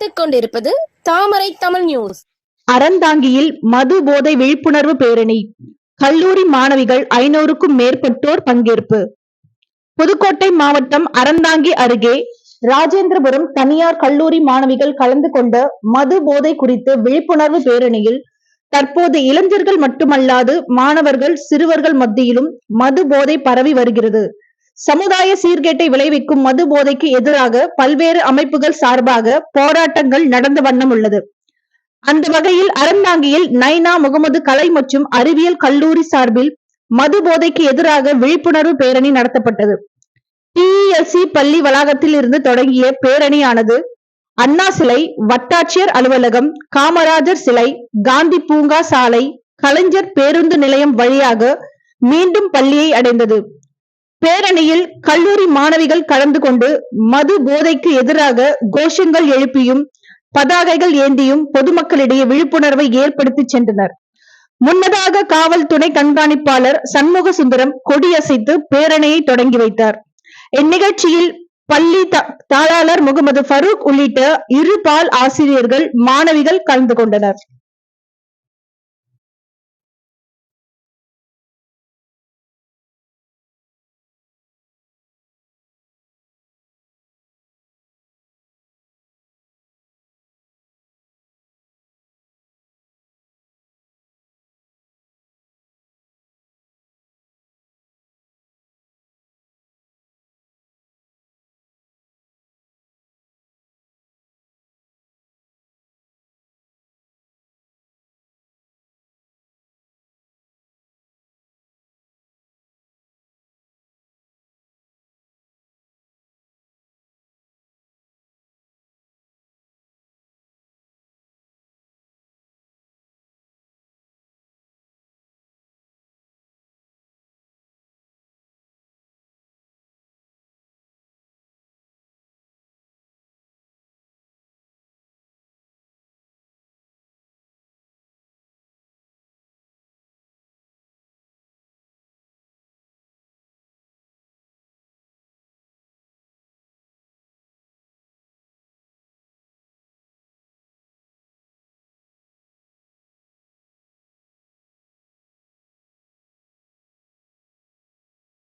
பார்த்துக் கொண்டிருப்பது தாமரை தமிழ் நியூஸ். அறந்தாங்கியில் மது போதை விழிப்புணர்வு பேரணி. கல்லூரி மாணவிகள் 500க்கும் மேற்பட்டோர் பங்கேற்பு. புதுக்கோட்டை மாவட்டம் அறந்தாங்கி அருகே ராஜேந்திரபுரம் தனியார் கல்லூரி மாணவிகள் கலந்து கொண்ட மது போதை குறித்து விழிப்புணர்வு பேரணியில் தற்போது இளைஞர்கள் மட்டுமல்லாது மாணவர்கள் சிறுவர்கள் மத்தியிலும் மது போதை பரவி வருகிறது. சமுதாய சீர்கேட்டை விளைவிக்கும் மது போதைக்கு எதிராக பல்வேறு அமைப்புகள் சார்பாக போராட்டங்கள் நடந்த வண்ணம் உள்ளது. அந்த வகையில் அறந்தாங்கியில் நைனா முகமது கலை மற்றும் அறிவியல் கல்லூரி சார்பில் மது போதைக்கு எதிராக விழிப்புணர்வு பேரணி நடத்தப்பட்டது. டிஇஎஸ்சி பள்ளி வளாகத்தில் இருந்து தொடங்கிய பேரணியானது அண்ணா சிலை, வட்டாட்சியர் அலுவலகம், காமராஜர் சிலை, காந்தி பூங்கா சாலை, கலைஞர் பேருந்து நிலையம் வழியாக மீண்டும் பள்ளியை அடைந்தது. பேரணியில் கல்லூரி மாணவிகள் கலந்து கொண்டு மது போதைக்கு எதிராக கோஷங்கள் எழுப்பியும் பதாகைகள் ஏந்தியும் பொதுமக்களிடையே விழிப்புணர்வை ஏற்படுத்தி சென்றனர். முன்னதாக காவல் துணை கண்காணிப்பாளர் சண்முக சுந்தரம் கொடியசைத்து பேரணியை தொடங்கி வைத்தார். இந்நிகழ்ச்சியில் பள்ளி தாளாளர் முகமது ஃபரூக் உள்ளிட்ட இரு பால் ஆசிரியர்கள், மாணவிகள் கலந்து கொண்டனர்.